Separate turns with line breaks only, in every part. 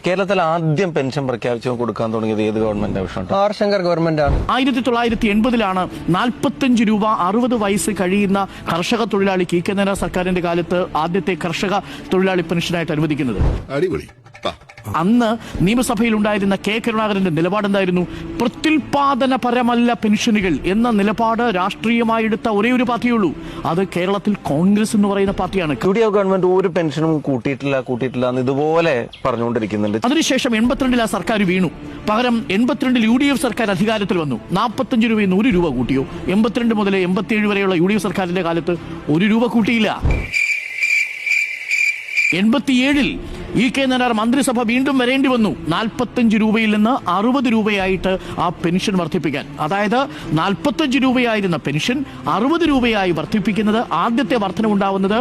കേരളത്തിൽ ആദ്യം പെൻഷൻ പ്രഖ്യാപിച്ചു കൊടുക്കാൻ തുടങ്ങിയത് ഏത് ഗവൺമെന്റ് ആവശ്യമാണ്?
ആർ ശങ്കർ ഗവൺമെന്റ് ആണ്.
1980 45 രൂപ 60 വയസ്സ് കഴിയുന്ന കർഷക തൊഴിലാളിക്ക് കെ നായനാർ സർക്കാരിന്റെ കാലത്ത് ആദ്യത്തെ കർഷക തൊഴിലാളി പെൻഷനായിട്ട് അനുവദിക്കുന്നത്. അന്ന് നിയമസഭയിൽ ഉണ്ടായിരുന്ന കെ കരുണാകരന്റെ നിലപാടെന്തായിരുന്നു? പ്രത്യുൽപാദനപരമല്ല പെൻഷനുകൾ എന്ന നിലപാട് രാഷ്ട്രീയമായി എടുത്ത ഒരേ ഒരു പാർട്ടിയുള്ളൂ, അത് കേരളത്തിൽ കോൺഗ്രസ് എന്ന് പറയുന്ന പാർട്ടിയാണ്.
UDF ഗവൺമെന്റ് ഒരു പെൻഷനും കൂട്ടിയിട്ടില്ല എന്ന് ഇതുപോലെ പറഞ്ഞുകൊണ്ടിരിക്കുന്നുണ്ട്.
അതിനുശേഷം 82 ആ സർക്കാർ വീണു. പകരം 82 UDF സർക്കാർ അധികാരത്തിൽ വന്നു. 45 രൂപയിൽ നിന്ന് 1 രൂപ കൂട്ടിയോ? 82 മുതൽ 87 വരെയുള്ള UDF സർക്കാരിന്റെ കാലത്ത് 1 രൂപ കൂട്ടിയില്ല. 87 കെ നായനാർ മന്ത്രിസഭ വീണ്ടും വരേണ്ടി വന്നു 45 രൂപയിൽ നിന്ന് 60 രൂപയായിട്ട് ആ പെൻഷൻ വർദ്ധിപ്പിക്കാൻ. അതായത് 45 രൂപയായിരുന്ന പെൻഷൻ 60 രൂപയായി വർദ്ധിപ്പിക്കുന്നത്. ആദ്യത്തെ വർധനവുണ്ടാവുന്നത്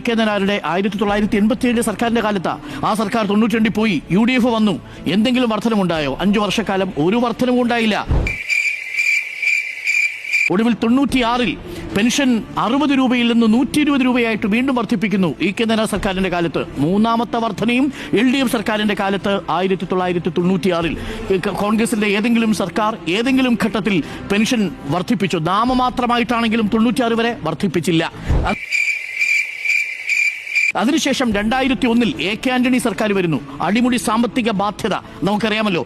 കെ നായനാരുടെ 1987 സർക്കാരിന്റെ കാലത്താണ്. ആ സർക്കാർ 92 പോയി, UDF വന്നു. എന്തെങ്കിലും വർധനമുണ്ടായോ? 5 വർഷക്കാലം ഒരു വർധനവും ഉണ്ടായില്ല. ഒടുവിൽ 96 പെൻഷൻ 60 രൂപയിൽ നിന്ന് 120 രൂപയായിട്ട് വീണ്ടും വർദ്ധിപ്പിക്കുന്നു കെ നായനാർ സർക്കാരിന്റെ കാലത്ത്. മൂന്നാമത്തെ വർധനയും LDF സർക്കാരിന്റെ കാലത്ത് 1996 കോൺഗ്രസിന്റെ ഏതെങ്കിലും സർക്കാർ ഏതെങ്കിലും ഘട്ടത്തിൽ പെൻഷൻ വർദ്ധിപ്പിച്ചു? നാമമാത്രമായിട്ടാണെങ്കിലും 96 വരെ വർദ്ധിപ്പിച്ചില്ല. അതിനുശേഷം 2001 കെ ആന്റണി സർക്കാർ വരുന്നു. അടിമുടി സാമ്പത്തിക ബാധ്യത നമുക്കറിയാമല്ലോ.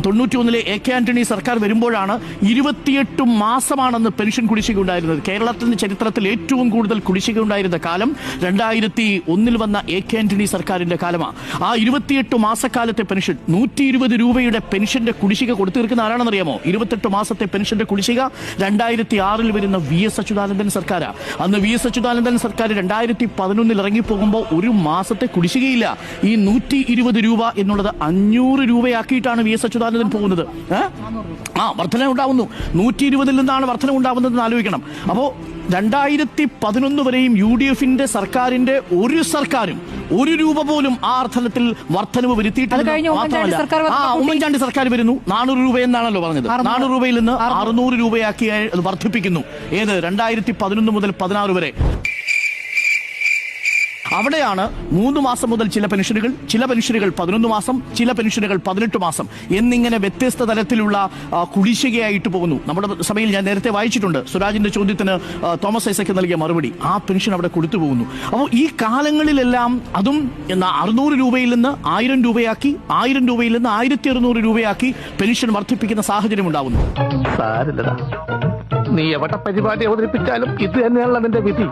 91 കെ ആന്റണി സർക്കാർ വരുമ്പോഴാണ് 28 മാസമാണെന്ന് പെൻഷൻ കുടിശ്ശിക ഉണ്ടായിരുന്നത്. കേരളത്തിന്റെ ചരിത്രത്തിൽ ഏറ്റവും കൂടുതൽ കുടിശ്ശിക ഉണ്ടായിരുന്ന കാലം 2001 വന്ന കെ ആന്റണി സർക്കാരിന്റെ കാലമാണ്. ആ 28 മാസക്കാലത്തെ പെൻഷൻ 120 രൂപയുടെ പെൻഷന്റെ കുടിശ്ശിക കൊടുത്തു തീർക്കുന്ന ആരാണെന്നറിയാമോ? 28 മാസത്തെ പെൻഷന്റെ കുടിശ്ശിക 2006 വരുന്ന VS അച്യുതാനന്ദൻ സർക്കാരാണ്. അന്ന് VS അച്യുതാനന്ദൻ സർക്കാർ 2011 ഇറങ്ങിപ്പോ ഒരു മാസത്തെ കുടിശ്ശികയില്ല. ഈ 120 രൂപ എന്നുള്ളത് 500 രൂപയാക്കിയിട്ടാണ് VS അച്യുതാനന്ദൻ പോകുന്നത്. വർധന ഉണ്ടാവുന്നു. 120 നിന്നാണ് വർധന ഉണ്ടാവുന്നതെന്ന് ആലോചിക്കണം. അപ്പോ 2011 വരെയും UDFന്റെ സർക്കാരിന്റെ ഒരു സർക്കാരും 1 രൂപ പോലും ആ അർത്ഥത്തിൽ വർധനവ് വരുത്തിയിട്ടില്ല. ഉമ്മൻചാണ്ടി സർക്കാർ വരുന്നു, 400 രൂപ എന്നാണല്ലോ പറഞ്ഞത്. 400 രൂപയിൽ നിന്ന് 600 രൂപയാക്കി വർദ്ധിപ്പിക്കുന്നു. ഏത്? 2011 മുതൽ 16 വരെ. അവിടെയാണ് 3 മാസം മുതൽ ചില പെൻഷനുകൾ 11 മാസം, ചില പെൻഷനുകൾ 18 മാസം എന്നിങ്ങനെ വ്യത്യസ്ത തരത്തിലുള്ള കുടിശ്ശികയായിട്ട് പോകുന്നു. നമ്മുടെ സഭയിൽ ഞാൻ നേരത്തെ വായിച്ചിട്ടുണ്ട് സുരാജിന്റെ ചോദ്യത്തിന് തോമസ് ഐസക് നൽകിയ മറുപടി. ആ പെൻഷൻ അവിടെ കൊടുത്തു പോകുന്നു. അപ്പോൾ ഈ കാലങ്ങളിലെല്ലാം അതും 600 രൂപയിൽ നിന്ന് 1000 രൂപയാക്കി, 1000 രൂപയിൽ നിന്ന് 1600 രൂപയാക്കി പെൻഷൻ വർദ്ധിപ്പിക്കുന്ന സാഹചര്യം ഉണ്ടാവുന്നു.
നീ എവിടെ പരിപാടി അവതരിപ്പിച്ചാലും ഇത് തന്നെയാണല്ലോ നിന്റെ വിധി.